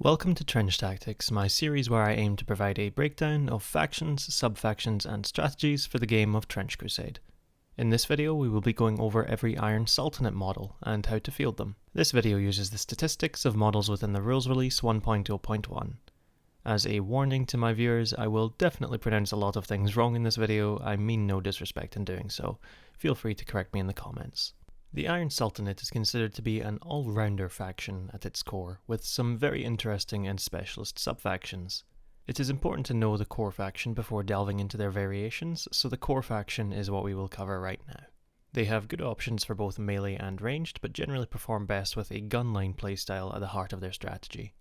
Welcome to Trench Tactics, my series where I aim to provide a breakdown of factions, sub-factions and strategies for the game of Trench Crusade. In this video we will be going over every Iron Sultanate model and how to field them. This video uses the statistics of models within the rules release 1.0.1. As a warning to my viewers, I will definitely pronounce a lot of things wrong in this video. I mean no disrespect in doing so. Feel free to correct me in the comments. The Iron Sultanate is considered to be an all-rounder faction at its core, with some very interesting and specialist sub-factions. It is important to know the core faction before delving into their variations, so the core faction is what we will cover right now. They have good options for both melee and ranged, but generally perform best with a gunline playstyle at the heart of their strategy.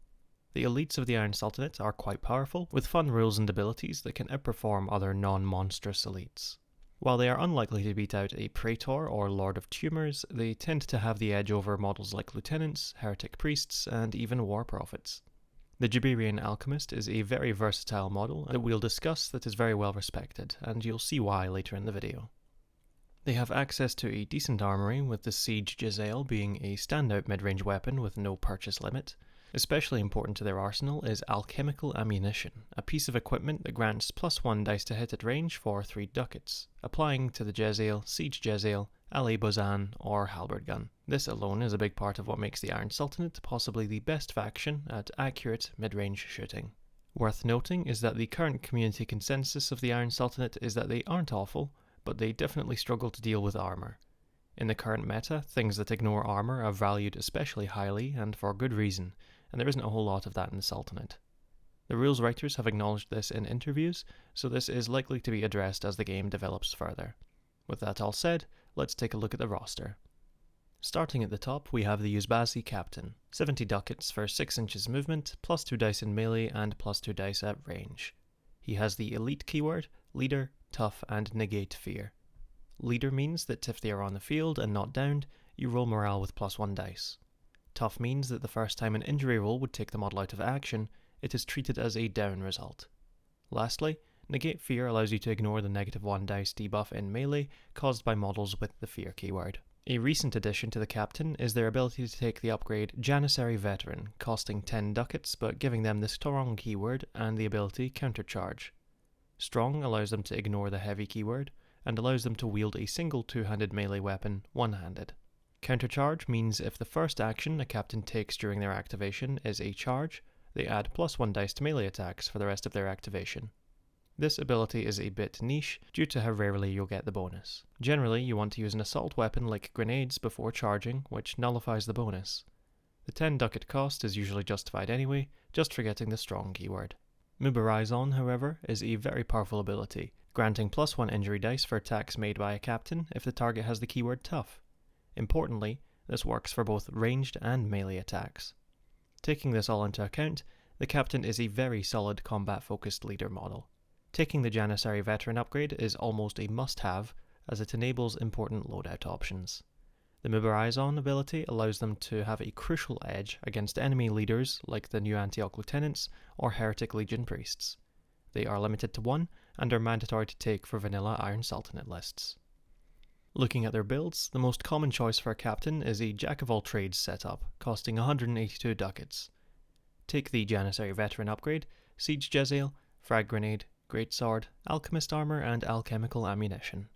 The elites of the Iron Sultanate are quite powerful, with fun rules and abilities that can outperform other non-monstrous elites. While they are unlikely to beat out a Praetor or Lord of Tumors, they tend to have the edge over models like Lieutenants, Heretic Priests, and even War Prophets. The Jabirean Alchemist is a very versatile model that we'll discuss that is very well respected, and you'll see why later in the video. They have access to a decent armory, with the Siege Jezzail being a standout mid-range weapon with no purchase limit. Especially important to their arsenal is alchemical ammunition, a piece of equipment that grants +1 dice to hit at range for 3 ducats, applying to the Jezzail, Siege Jezzail, Ali Bozan, or Halberd gun. This alone is a big part of what makes the Iron Sultanate possibly the best faction at accurate mid-range shooting. Worth noting is that the current community consensus of the Iron Sultanate is that they aren't awful, but they definitely struggle to deal with armor. In the current meta, things that ignore armor are valued especially highly, and for good reason, and there isn't a whole lot of that in the Sultanate. The rules writers have acknowledged this in interviews, so this is likely to be addressed as the game develops further. With that all said, let's take a look at the roster. Starting at the top, we have the Yuzbazi Captain, 70 ducats for 6 inches movement, +2 dice in melee and +2 dice at range. He has the elite keyword, leader, tough and negate fear. Leader means that if they are on the field and not downed, you roll morale with +1 dice. Tough means that the first time an injury roll would take the model out of action, it is treated as a down result. Lastly, negate fear allows you to ignore the -1 dice debuff in melee caused by models with the fear keyword. A recent addition to the captain is their ability to take the upgrade Janissary Veteran, costing 10 ducats but giving them the strong keyword and the ability countercharge. Strong allows them to ignore the heavy keyword, and allows them to wield a single two-handed melee weapon one-handed. Countercharge means if the first action a captain takes during their activation is a charge, they add +1 dice to melee attacks for the rest of their activation. This ability is a bit niche due to how rarely you'll get the bonus. Generally, you want to use an assault weapon like grenades before charging, which nullifies the bonus. The 10 ducat cost is usually justified anyway, just for getting the strong keyword. Mubarizon, however, is a very powerful ability, granting +1 injury dice for attacks made by a captain if the target has the keyword tough. Importantly, this works for both ranged and melee attacks. Taking this all into account, the captain is a very solid combat-focused leader model. Taking the Janissary Veteran upgrade is almost a must-have, as it enables important loadout options. The Mubarizon ability allows them to have a crucial edge against enemy leaders like the new Antioch Lieutenants or Heretic Legion Priests. They are limited to 1 and are mandatory to take for vanilla Iron Sultanate lists. Looking at their builds, the most common choice for a captain is a jack-of-all-trades setup, costing 182 ducats. Take the Janissary Veteran upgrade, Siege Jezzail, Frag Grenade, Greatsword, Alchemist Armor and Alchemical Ammunition.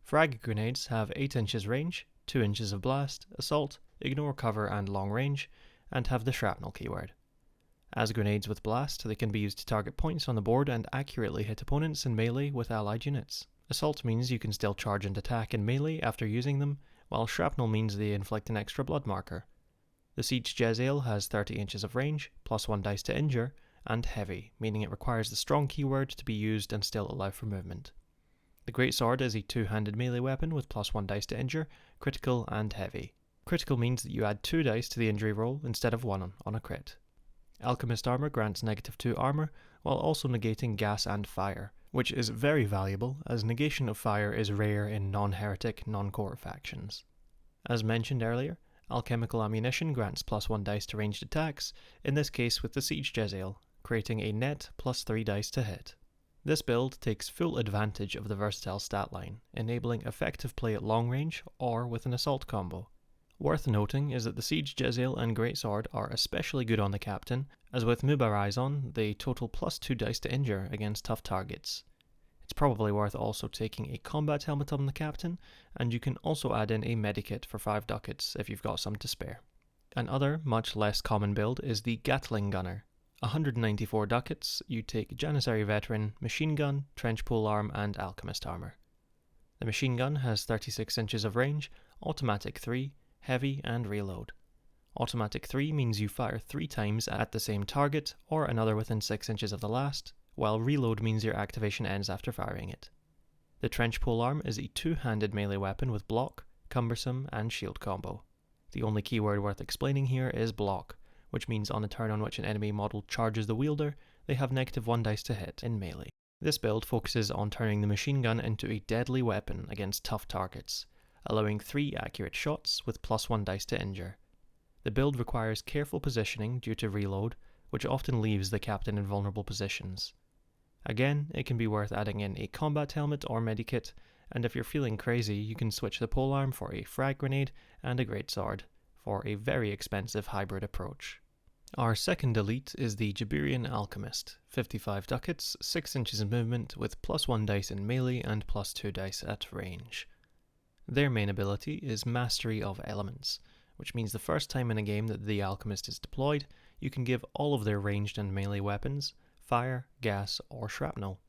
Frag Grenades have 8 inches range, 2 inches of blast, assault, ignore cover and long range, and have the shrapnel keyword. As grenades with blast, they can be used to target points on the board and accurately hit opponents in melee with allied units. Assault means you can still charge and attack in melee after using them, while shrapnel means they inflict an extra blood marker. The Siege Jezzail has 30 inches of range, +1 dice to injure, and heavy, meaning it requires the strong keyword to be used and still allow for movement. The Greatsword is a two-handed melee weapon with +1 dice to injure, critical and heavy. Critical means that you add 2 dice to the injury roll instead of 1 on a crit. Alchemist Armor grants -2 armor, while also negating gas and fire, which is very valuable as negation of fire is rare in non-heretic, non-core factions. As mentioned earlier, Alchemical Ammunition grants +1 dice to ranged attacks, in this case with the Siege Jezzail, creating a net +3 dice to hit. This build takes full advantage of the versatile stat line, enabling effective play at long range or with an assault combo. Worth noting is that the Siege Jezzail and Greatsword are especially good on the Captain, as with Mubarizon they total +2 dice to injure against tough targets. It's probably worth also taking a combat helmet on the Captain, and you can also add in a medikit for 5 ducats if you've got some to spare. Another, much less common build is the Gatling Gunner. 194 ducats, you take Janissary Veteran, Machine Gun, Trench Polearm and Alchemist Armor. The machine gun has 36 inches of range, automatic 3, heavy and reload. Automatic 3 means you fire 3 times at the same target or another within 6 inches of the last, while reload means your activation ends after firing it. The Trench Polearm is a 2-handed melee weapon with block, cumbersome and shield combo. The only keyword worth explaining here is block, which means on a turn on which an enemy model charges the wielder, they have -1 dice to hit in melee. This build focuses on turning the machine gun into a deadly weapon against tough targets, allowing 3 accurate shots with +1 dice to injure. The build requires careful positioning due to reload, which often leaves the Captain in vulnerable positions. Again, it can be worth adding in a combat helmet or medikit, and if you're feeling crazy you can switch the polearm for a frag grenade and a greatsword for a very expensive hybrid approach. Our second elite is the Jabirean Alchemist, 55 ducats, 6 inches in movement with +1 dice in melee and +2 dice at range. Their main ability is Mastery of Elements, which means the first time in a game that the Alchemist is deployed, you can give all of their ranged and melee weapons fire, gas, or shrapnel.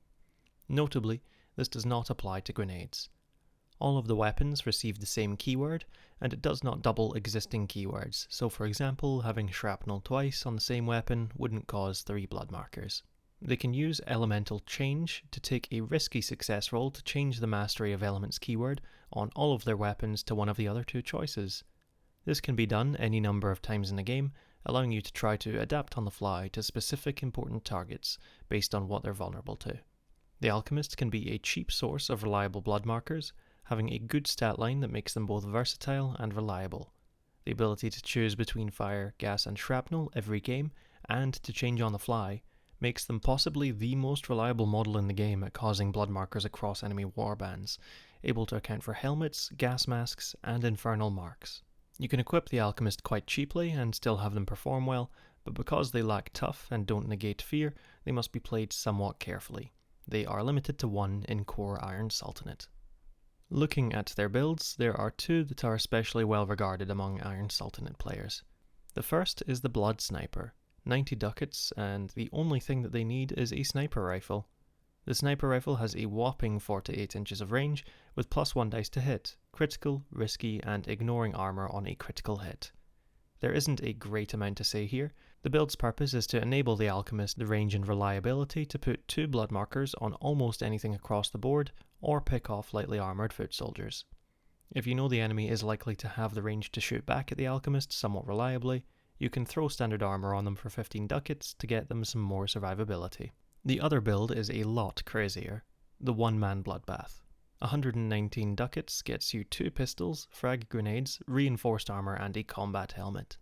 Notably, this does not apply to grenades. All of the weapons receive the same keyword, and it does not double existing keywords, so for example, having shrapnel twice on the same weapon wouldn't cause 3 blood markers. They can use Elemental Change to take a risky success roll to change the Mastery of Elements keyword on all of their weapons to one of the other 2 choices. This can be done any number of times in a game, allowing you to try to adapt on the fly to specific important targets based on what they're vulnerable to. The Alchemist can be a cheap source of reliable blood markers, having a good stat line that makes them both versatile and reliable. The ability to choose between fire, gas and shrapnel every game, and to change on the fly, makes them possibly the most reliable model in the game at causing blood markers across enemy warbands, able to account for helmets, gas masks and infernal marks. You can equip the Alchemist quite cheaply and still have them perform well, but because they lack tough and don't negate fear, they must be played somewhat carefully. They are limited to 1 in core Iron Sultanate. Looking at their builds, there are 2 that are especially well regarded among Iron Sultanate players. The first is the Blood Sniper, 90 ducats, and the only thing that they need is a sniper rifle. The sniper rifle has a whopping 48 inches of range, with +1 dice to hit, critical, risky, and ignoring armor on a critical hit. There isn't a great amount to say here. The build's purpose is to enable the Alchemist the range and reliability to put 2 blood markers on almost anything across the board, or pick off lightly armoured foot soldiers. If you know the enemy is likely to have the range to shoot back at the Alchemist somewhat reliably, you can throw standard armour on them for 15 ducats to get them some more survivability. The other build is a lot crazier, the one-man bloodbath. 119 ducats gets you 2 pistols, frag grenades, reinforced armour and a combat helmet.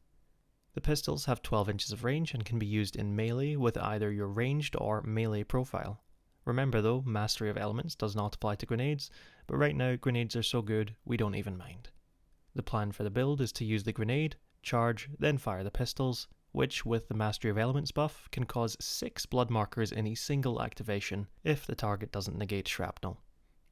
The pistols have 12 inches of range and can be used in melee with either your ranged or melee profile. Remember though, Mastery of Elements does not apply to grenades, but right now grenades are so good we don't even mind. The plan for the build is to use the grenade, charge, then fire the pistols, which with the Mastery of Elements buff can cause 6 blood markers in a single activation if the target doesn't negate shrapnel.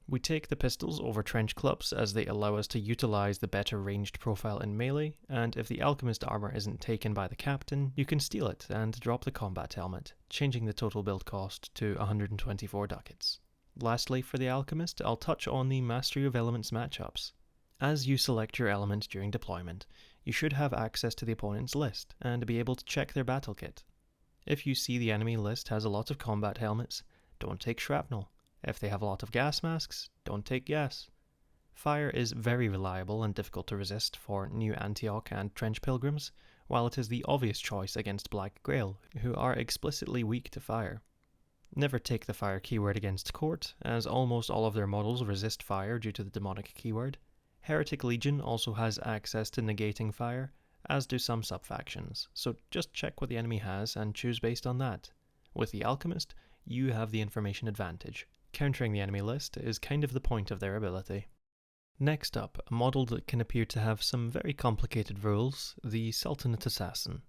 We take the pistols over trench clubs as they allow us to utilise the better ranged profile in melee, and if the Alchemist armour isn't taken by the Captain, you can steal it and drop the combat helmet, changing the total build cost to 124 ducats. Lastly, for the Alchemist, I'll touch on the Mastery of Elements matchups. As you select your element during deployment, you should have access to the opponent's list and be able to check their battle kit. If you see the enemy list has a lot of combat helmets, don't take shrapnel. If they have a lot of gas masks, don't take gas. Fire is very reliable and difficult to resist for New Antioch and Trench Pilgrims, while it is the obvious choice against Black Grail, who are explicitly weak to fire. Never take the fire keyword against Court, as almost all of their models resist fire due to the demonic keyword. Heretic Legion also has access to negating fire, as do some sub-factions, so just check what the enemy has and choose based on that. With the Alchemist, you have the information advantage. Countering the enemy list is kind of the point of their ability. Next up, a model that can appear to have some very complicated rules, the Sultanate Assassin.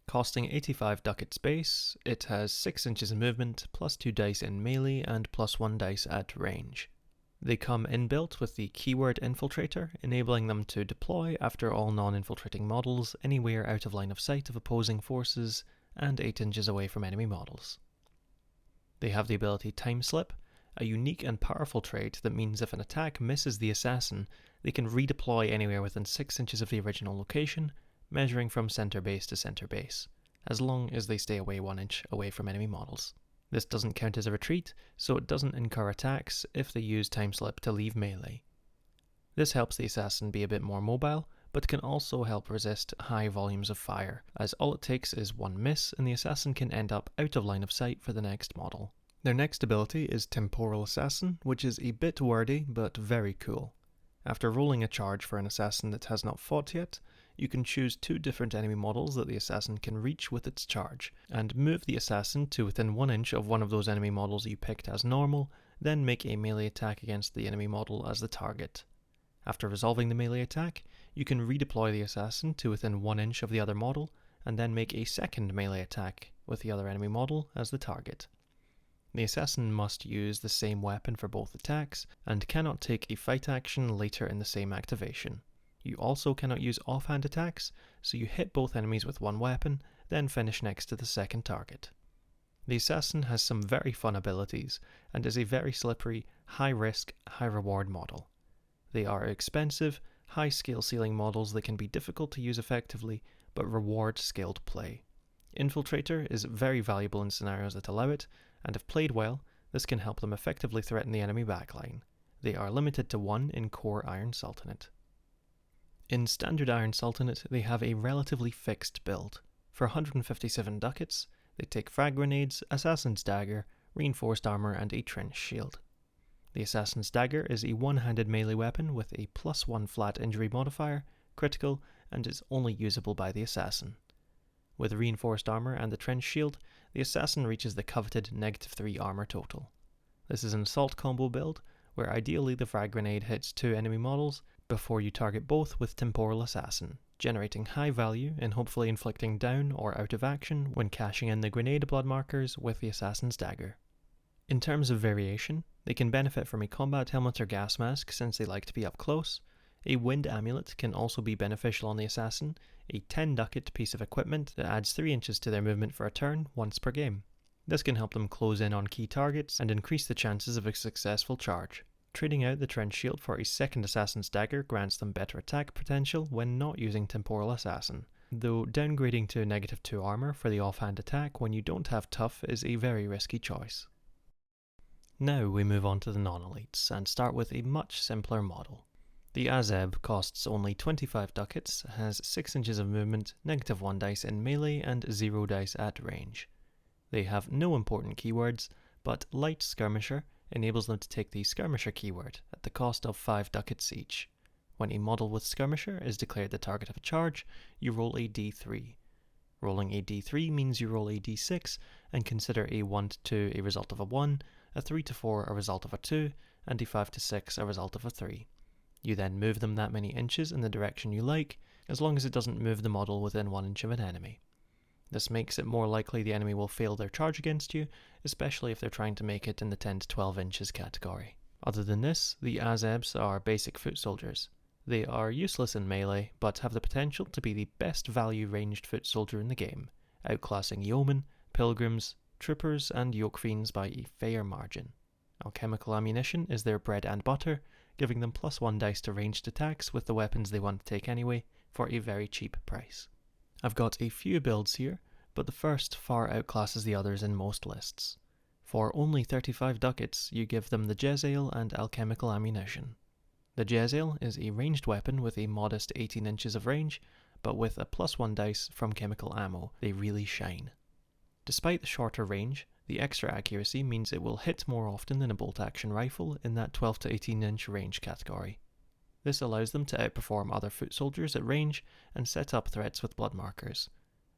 Costing 85 ducats base, it has 6 inches of movement, plus 2 dice in melee and plus 1 dice at range. They come inbuilt with the keyword Infiltrator, enabling them to deploy after all non-infiltrating models anywhere out of line of sight of opposing forces and 8 inches away from enemy models. They have the ability Time Slip, a unique and powerful trait that means if an attack misses the assassin, they can redeploy anywhere within 6 inches of the original location, measuring from center base to center base, as long as they stay away 1 inch away from enemy models. This doesn't count as a retreat, so it doesn't incur attacks if they use Time Slip to leave melee. This helps the assassin be a bit more mobile, but can also help resist high volumes of fire, as all it takes is 1 miss and the assassin can end up out of line of sight for the next model. Their next ability is Temporal Assassin, which is a bit wordy but very cool. After rolling a charge for an assassin that has not fought yet, you can choose 2 different enemy models that the assassin can reach with its charge, and move the assassin to within 1 inch of one of those enemy models you picked as normal, then make a melee attack against the enemy model as the target. After resolving the melee attack, you can redeploy the assassin to within 1 inch of the other model, and then make a second melee attack with the other enemy model as the target. The assassin must use the same weapon for both attacks, and cannot take a fight action later in the same activation. You also cannot use offhand attacks, so you hit both enemies with 1 weapon, then finish next to the second target. The assassin has some very fun abilities, and is a very slippery, high risk, high reward model. They are expensive, high skill ceiling models that can be difficult to use effectively, but reward skilled play. Infiltrator is very valuable in scenarios that allow it, and if played well, this can help them effectively threaten the enemy backline. They are limited to 1 in core Iron Sultanate. In standard Iron Sultanate, they have a relatively fixed build. For 157 ducats, they take frag grenades, Assassin's Dagger, reinforced armor and a trench shield. The Assassin's Dagger is a one-handed melee weapon with a +1 flat injury modifier, critical, and is only usable by the assassin. With reinforced armor and the trench shield, the assassin reaches the coveted -3 armor total. This is an assault combo build, where ideally the frag grenade hits 2 enemy models before you target both with Temporal Assassin, generating high value and hopefully inflicting down or out of action when cashing in the grenade blood markers with the Assassin's Dagger. In terms of variation, they can benefit from a combat helmet or gas mask since they like to be up close. A wind amulet can also be beneficial on the assassin, a 10 ducat piece of equipment that adds 3 inches to their movement for a turn once per game. This can help them close in on key targets and increase the chances of a successful charge. Trading out the trench shield for a second Assassin's Dagger grants them better attack potential when not using Temporal Assassin, though downgrading to -2 armor for the offhand attack when you don't have tough is a very risky choice. Now we move on to the non-elites and start with a much simpler model. The Azeb costs only 25 ducats, has 6 inches of movement, -1 dice in melee and 0 dice at range. They have no important keywords, but Light Skirmisher enables them to take the Skirmisher keyword at the cost of 5 ducats each. When a model with Skirmisher is declared the target of a charge, you roll a d3. Rolling a d3 means you roll a d6 and consider a 1 to 2 a result of a 1, a 3 to 4 a result of a 2, and a 5 to 6 a result of a 3. You then move them that many inches in the direction you like, as long as it doesn't move the model within 1 inch of an enemy. This makes it more likely the enemy will fail their charge against you, especially if they're trying to make it in the 10 to 12 inches category. Other than this, the Azebs are basic foot soldiers. They are useless in melee, but have the potential to be the best value ranged foot soldier in the game, outclassing yeomen, pilgrims, troopers, and yoke fiends by a fair margin. Alchemical ammunition is their bread and butter, giving them +1 dice to ranged attacks with the weapons they want to take anyway, for a very cheap price. I've got a few builds here, but the first far outclasses the others in most lists. For only 35 ducats, you give them the Jezzail and alchemical ammunition. The Jezzail is a ranged weapon with a modest 18 inches of range, but with a +1 dice from chemical ammo, they really shine. Despite the shorter range, the extra accuracy means it will hit more often than a bolt-action rifle in that 12 to 18 inch range category. This allows them to outperform other foot soldiers at range and set up threats with blood markers.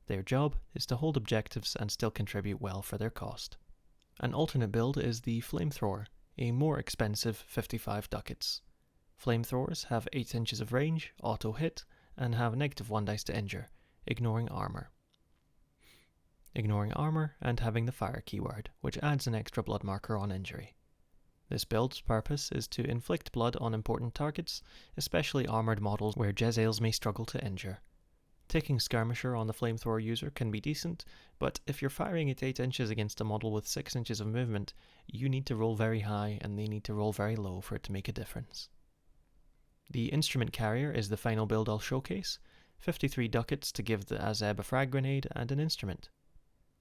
Their job is to hold objectives and still contribute well for their cost. An alternate build is the Flamethrower, a more expensive 55 ducats. Flamethrowers have 8 inches of range, auto hit, and have -1 dice to injure, ignoring armor. Ignoring armor and having the fire keyword, which adds an extra blood marker on injury. This build's purpose is to inflict blood on important targets, especially armoured models where Jezzails may struggle to injure. Taking Skirmisher on the flamethrower user can be decent, but if you're firing at 8 inches against a model with 6 inches of movement, you need to roll very high and they need to roll very low for it to make a difference. The Instrument Carrier is the final build I'll showcase, 53 ducats to give the Azeb a frag grenade and an instrument.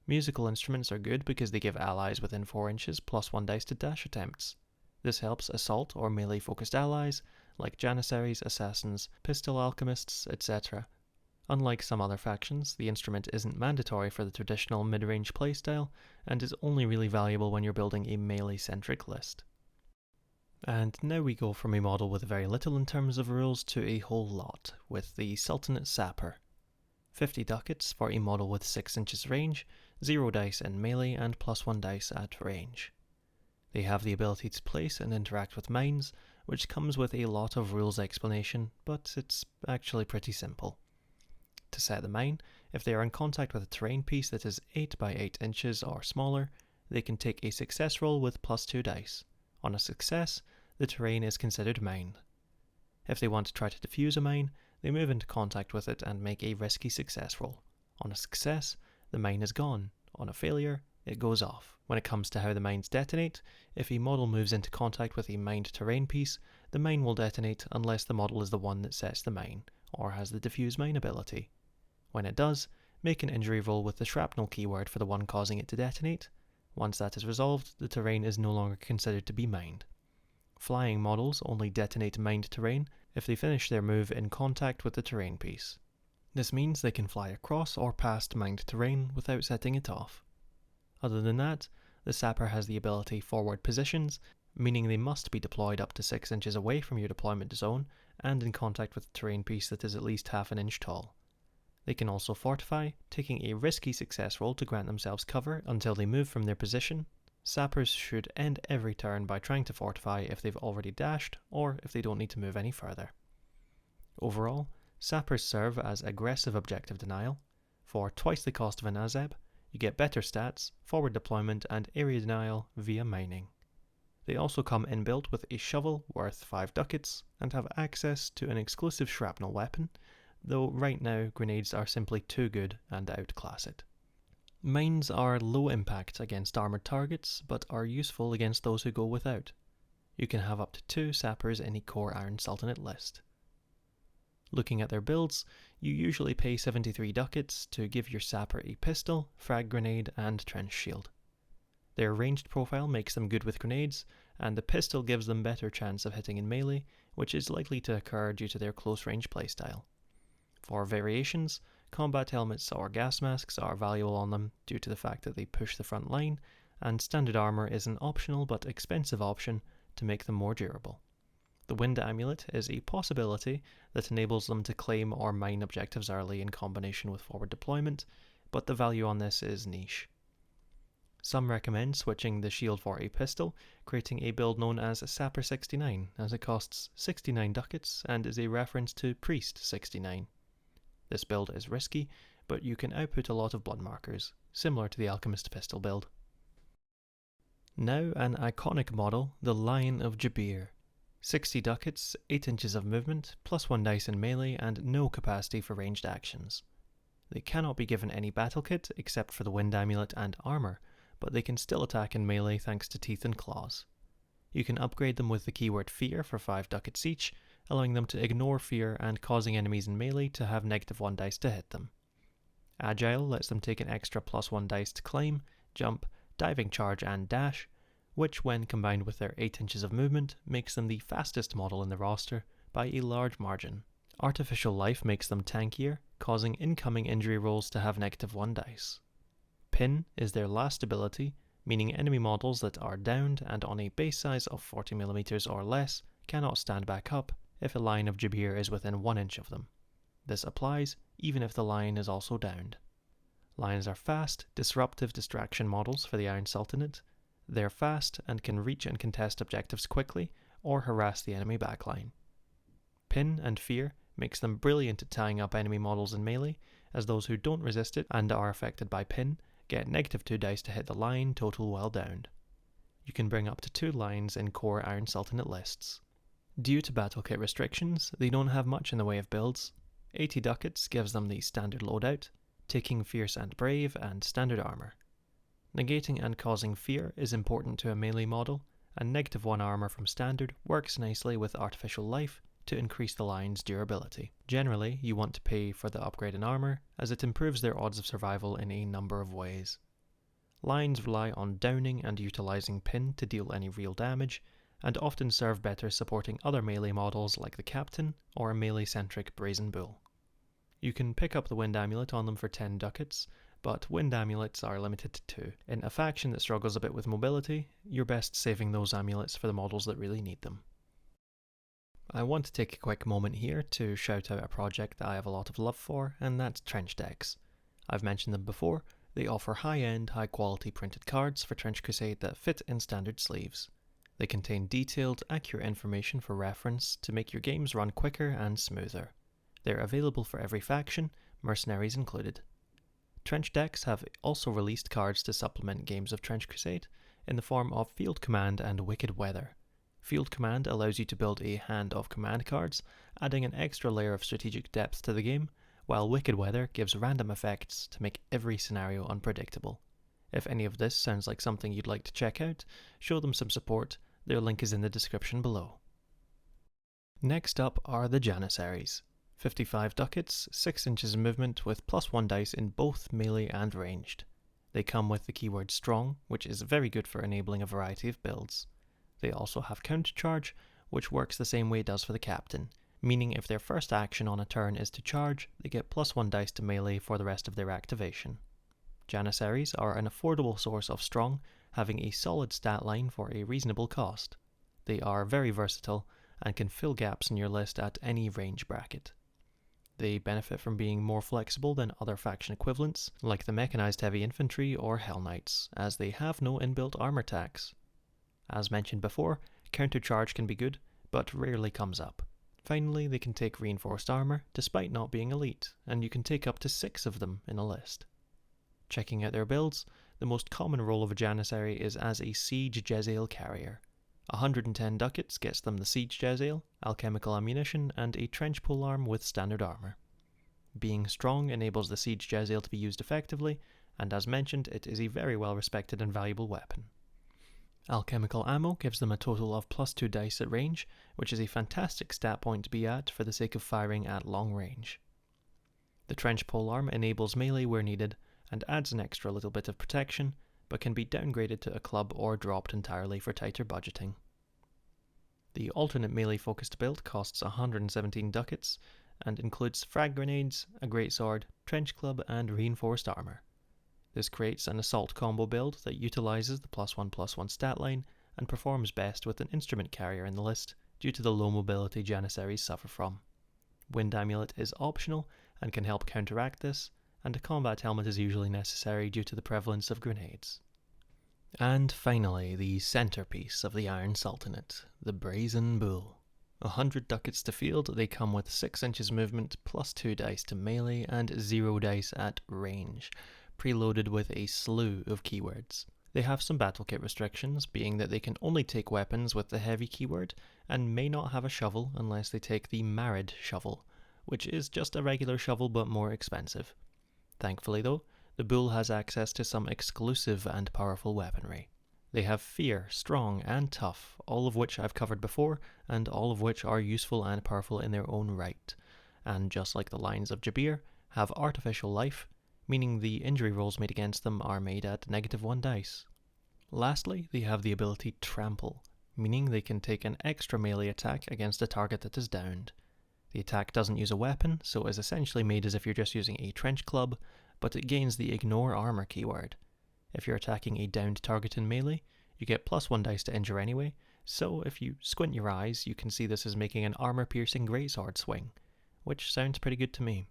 Musical instruments are good because they give allies within 4 inches +1 dice to dash attempts. This helps assault or melee focused allies like Janissaries, Assassins, Pistol Alchemists, etc. Unlike some other factions, the instrument isn't mandatory for the traditional mid-range playstyle and is only really valuable when you're building a melee-centric list. And now we go from a model with very little in terms of rules to a whole lot, with the Sultanate Sapper. 50 ducats for a model with 6 inches range, 0 dice in melee and +1 dice at range. They have the ability to place and interact with mines, which comes with a lot of rules explanation, but it's actually pretty simple. To set the mine, if they are in contact with a terrain piece that is 8 by 8 inches or smaller, they can take a success roll with +2 dice. On a success, the terrain is considered mined. If they want to try to defuse a mine, they move into contact with it and make a risky success roll. On a success, the mine is gone. On a failure, it goes off. When it comes to how the mines detonate, if a model moves into contact with a mined terrain piece, the mine will detonate unless the model is the one that sets the mine, or has the diffuse mine ability. When it does, make an injury roll with the shrapnel keyword for the one causing it to detonate. Once that is resolved, the terrain is no longer considered to be mined. Flying models only detonate mined terrain if they finish their move in contact with the terrain piece. This means they can fly across or past mined terrain without setting it off. Other than that, the Sapper has the ability Forward Positions, meaning they must be deployed up to 6 inches away from your deployment zone and in contact with a terrain piece that is at least half an inch tall. They can also fortify, taking a risky success roll to grant themselves cover until they move from their position. Sappers should end every turn by trying to fortify if they've already dashed or if they don't need to move any further. Overall, Sappers serve as aggressive objective denial. For twice the cost of an Azeb, you get better stats, forward deployment and area denial via mining. They also come inbuilt with a shovel worth 5 ducats and have access to an exclusive shrapnel weapon, though right now grenades are simply too good and outclass it. Mines are low impact against armoured targets, but are useful against those who go without. You can have up to 2 sappers in a core Iron Sultanate list. Looking at their builds, you usually pay 73 ducats to give your sapper a pistol, frag grenade and trench shield. Their ranged profile makes them good with grenades, and the pistol gives them better chance of hitting in melee, which is likely to occur due to their close range playstyle. For variations, combat helmets or gas masks are valuable on them due to the fact that they push the front line, and standard armor is an optional but expensive option to make them more durable. The Wind Amulet is a possibility that enables them to claim or mine objectives early in combination with forward deployment, but the value on this is niche. Some recommend switching the shield for a pistol, creating a build known as Sapper 69, as it costs 69 ducats and is a reference to Priest 69. This build is risky, but you can output a lot of blood markers, similar to the Alchemist pistol build. Now an iconic model, the Lion of Jabir. 60 ducats, 8 inches of movement, +1 dice in melee and no capacity for ranged actions. They cannot be given any battle kit except for the Wind Amulet and armor, but they can still attack in melee thanks to teeth and claws. You can upgrade them with the keyword Fear for 5 ducats each, allowing them to ignore fear and causing enemies in melee to have -1 dice to hit them. Agile lets them take an extra +1 dice to climb, jump, diving charge and dash, which when combined with their 8 inches of movement makes them the fastest model in the roster by a large margin. Artificial Life makes them tankier, causing incoming injury rolls to have -1 dice. Pin is their last ability, meaning enemy models that are downed and on a base size of 40mm or less cannot stand back up if a Lion of Jabir is within 1 inch of them. This applies even if the lion is also downed. Lions are fast, disruptive distraction models for the Iron Sultanate. They're fast and can reach and contest objectives quickly or harass the enemy backline. Pin and Fear makes them brilliant at tying up enemy models in melee, as those who don't resist it and are affected by Pin get -2 dice to hit the line total while downed. You can bring up to 2 lines in core Iron Sultanate lists. Due to battle kit restrictions, they don't have much in the way of builds. 80 ducats gives them the standard loadout, taking Fierce and Brave and standard armor. Negating and causing fear is important to a melee model, and -1 armor from standard works nicely with artificial life to increase the line's durability. Generally, you want to pay for the upgrade in armor, as it improves their odds of survival in a number of ways. Lines rely on downing and utilizing Pin to deal any real damage, and often serve better supporting other melee models like the Captain or a melee-centric Brazen Bull. You can pick up the Wind Amulet on them for 10 ducats, but Wind Amulets are limited to 2. In a faction that struggles a bit with mobility, you're best saving those amulets for the models that really need them. I want to take a quick moment here to shout out a project that I have a lot of love for, and that's Trench Decks. I've mentioned them before. They offer high-end, high-quality printed cards for Trench Crusade that fit in standard sleeves. They contain detailed, accurate information for reference to make your games run quicker and smoother. They're available for every faction, mercenaries included. Trench Decks have also released cards to supplement games of Trench Crusade in the form of Field Command and Wicked Weather. Field Command allows you to build a hand of command cards, adding an extra layer of strategic depth to the game, while Wicked Weather gives random effects to make every scenario unpredictable. If any of this sounds like something you'd like to check out, show them some support. Their link is in the description below. Next up are the Janissaries. 55 ducats, 6 inches of movement with +1 dice in both melee and ranged. They come with the keyword Strong, which is very good for enabling a variety of builds. They also have countercharge, which works the same way it does for the Captain, meaning if their first action on a turn is to charge, they get +1 dice to melee for the rest of their activation. Janissaries are an affordable source of Strong, having a solid stat line for a reasonable cost. They are very versatile and can fill gaps in your list at any range bracket. They benefit from being more flexible than other faction equivalents, like the Mechanized Heavy Infantry or Hell Knights, as they have no inbuilt armor tax. As mentioned before, countercharge can be good, but rarely comes up. Finally, they can take reinforced armor, despite not being elite, and you can take up to 6 of them in a list. Checking out their builds, the most common role of a Janissary is as a Siege Jezzail carrier. 110 ducats gets them the Siege Jezzail, alchemical ammunition, and a trench polearm with standard armor. Being strong enables the Siege Jezzail to be used effectively, and as mentioned, it is a very well respected and valuable weapon. Alchemical ammo gives them a total of +2 dice at range, which is a fantastic stat point to be at for the sake of firing at long range. The trench polearm enables melee where needed, and adds an extra little bit of protection, but can be downgraded to a club or dropped entirely for tighter budgeting. The alternate melee focused build costs 117 ducats, and includes frag grenades, a greatsword, trench club, and reinforced armor. This creates an assault combo build that utilizes the +1/+1 stat line and performs best with an instrument carrier in the list due to the low mobility Janissaries suffer from. Wind Amulet is optional and can help counteract this, and a combat helmet is usually necessary due to the prevalence of grenades. And finally, the centerpiece of the Iron Sultanate, the Brazen Bull. 100 ducats to field, they come with 6 inches movement, +2 dice to melee, and 0 dice at range, preloaded with a slew of keywords. They have some battle kit restrictions, being that they can only take weapons with the heavy keyword, and may not have a shovel unless they take the Married shovel, which is just a regular shovel but more expensive. Thankfully though, the Bull has access to some exclusive and powerful weaponry. They have Fear, Strong, and Tough, all of which I've covered before, and all of which are useful and powerful in their own right, and just like the lines of Jabir, have Artificial Life, meaning the injury rolls made against them are made at -1 dice. Lastly, they have the ability Trample, meaning they can take an extra melee attack against a target that is downed. The attack doesn't use a weapon, so is essentially made as if you're just using a trench club, but it gains the Ignore Armor keyword. If you're attacking a downed target in melee, you get +1 dice to injure anyway, so if you squint your eyes, you can see this as making an armor-piercing greatsword swing, which sounds pretty good to me.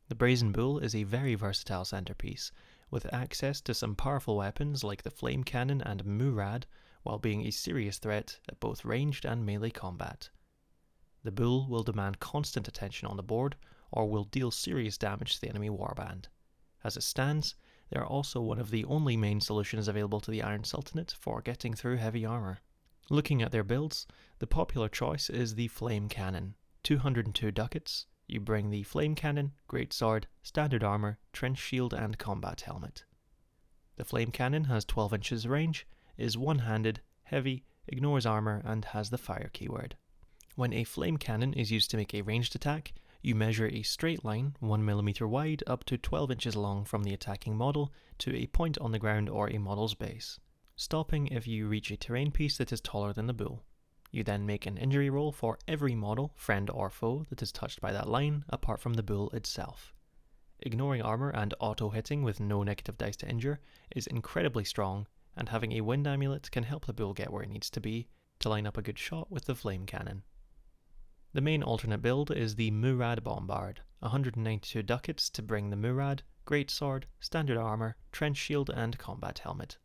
The Brazen Bull is a very versatile centerpiece, with access to some powerful weapons like the Flame Cannon and Murad, while being a serious threat at both ranged and melee combat. The Bull will demand constant attention on the board, or will deal serious damage to the enemy warband. As it stands, they are also one of the only main solutions available to the Iron Sultanate for getting through heavy armour. Looking at their builds, the popular choice is the Flame Cannon. 202 ducats, you bring the Flame Cannon, Great Sword, Standard Armour, Trench Shield and Combat Helmet. The Flame Cannon has 12 inches range, is one-handed, heavy, ignores armour and has the fire keyword. When a Flame Cannon is used to make a ranged attack, you measure a straight line 1mm wide up to 12 inches long from the attacking model to a point on the ground or a model's base, stopping if you reach a terrain piece that is taller than the Bull. You then make an injury roll for every model, friend or foe, that is touched by that line apart from the Bull itself. Ignoring armour and auto-hitting with no negative dice to injure is incredibly strong, and having a wind amulet can help the Bull get where it needs to be to line up a good shot with the Flame Cannon. The main alternate build is the Murad Bombard, 192 ducats to bring the Murad, Great Sword, Standard Armour, Trench Shield and Combat Helmet.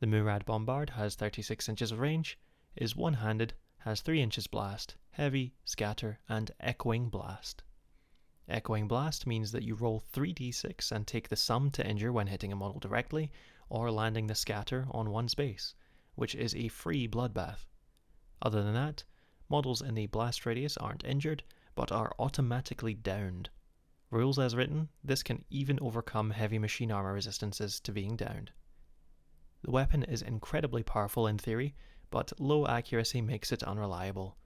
The Murad Bombard has 36 inches of range, is one-handed, has 3 inches blast, heavy, scatter and echoing blast. Echoing blast means that you roll 3d6 and take the sum to injure when hitting a model directly or landing the scatter on one's base, which is a free bloodbath. Other than that, models in the blast radius aren't injured, but are automatically downed. Rules as written, this can even overcome heavy machine armor resistances to being downed. The weapon is incredibly powerful in theory, but low accuracy makes it unreliable.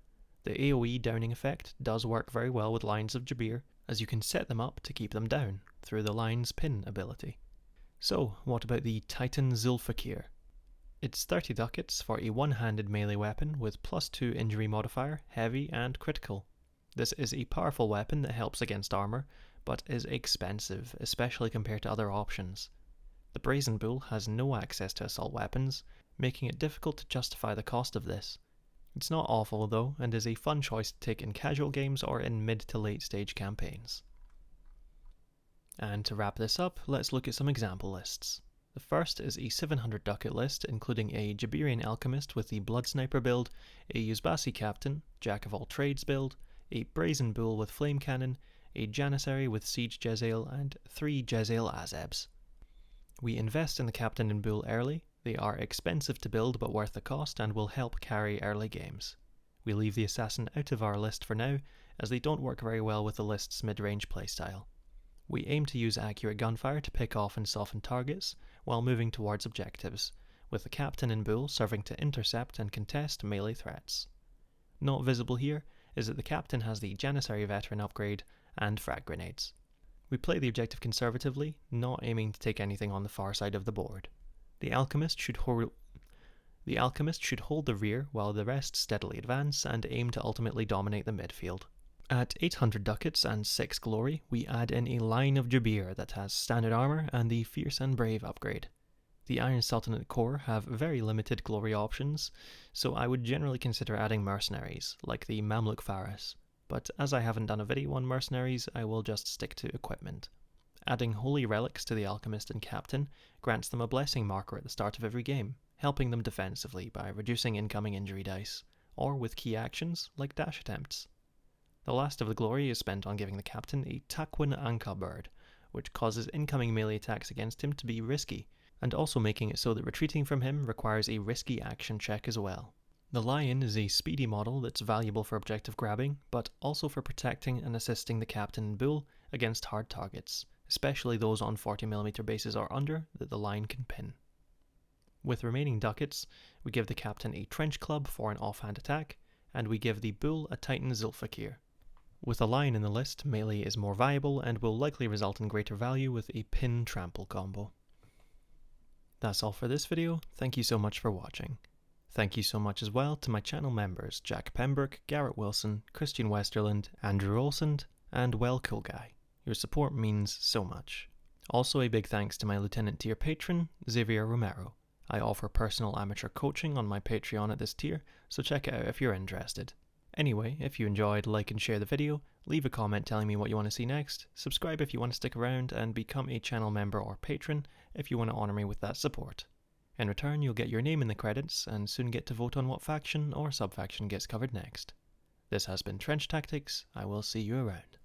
The AoE downing effect does work very well with lines of Jabir, as you can set them up to keep them down through the line's pin ability. So, what about the Titan Zulfakir? It's 30 ducats for a one-handed melee weapon with +2 injury modifier, heavy and critical. This is a powerful weapon that helps against armour, but is expensive, especially compared to other options. The Brazen Bull has no access to assault weapons, making it difficult to justify the cost of this. It's not awful though, and is a fun choice to take in casual games or in mid to late stage campaigns. And to wrap this up, let's look at some example lists. The first is a 700 ducat list including a Jabirean Alchemist with the Blood Sniper build, a Yuzbazi Captain, Jack of all trades build, a Brazen Bull with Flame Cannon, a Janissary with Siege Jezzail and 3 Jezzail Azebs. We invest in the Captain and Bull early. They are expensive to build but worth the cost and will help carry early games. We leave the Assassin out of our list for now, as they don't work very well with the list's mid-range playstyle. We aim to use accurate gunfire to pick off and soften targets while moving towards objectives, with the Captain and Bull serving to intercept and contest melee threats. Not visible here is that the Captain has the Janissary Veteran upgrade and frag grenades. We play the objective conservatively, not aiming to take anything on the far side of the board. The Alchemist should hold the rear while the rest steadily advance and aim to ultimately dominate the midfield. At 800 ducats and 6 glory, we add in a line of Jabir that has standard armour and the Fierce and Brave upgrade. The Iron Sultanate core have very limited glory options, so I would generally consider adding mercenaries, like the Mamluk Faris, but as I haven't done a video on mercenaries, I will just stick to equipment. Adding holy relics to the Alchemist and Captain grants them a blessing marker at the start of every game, helping them defensively by reducing incoming injury dice, or with key actions like dash attempts. The last of the glory is spent on giving the Captain a Takwin Anka bird, which causes incoming melee attacks against him to be risky, and also making it so that retreating from him requires a risky action check as well. The Lion is a speedy model that's valuable for objective grabbing, but also for protecting and assisting the Captain and Bull against hard targets, especially those on 40mm bases or under that the Lion can pin. With remaining ducats, we give the Captain a Trench Club for an offhand attack, and we give the Bull a Titan Zulfakir. With a Lion in the list, melee is more viable and will likely result in greater value with a pin trample combo. That's all for this video, thank you so much for watching. Thank you so much as well to my channel members Jack Pembroke, Garrett Wilson, Christian Westerland, Andrew Olsen, and Well Cool Guy. Your support means so much. Also a big thanks to my Lieutenant tier patron, Xavier Romero. I offer personal amateur coaching on my Patreon at this tier, so check it out if you're interested. Anyway, if you enjoyed, like and share the video, leave a comment telling me what you want to see next, subscribe if you want to stick around, and become a channel member or patron if you want to honour me with that support. In return, you'll get your name in the credits, and soon get to vote on what faction or sub-faction gets covered next. This has been Trench Tactics. I will see you around.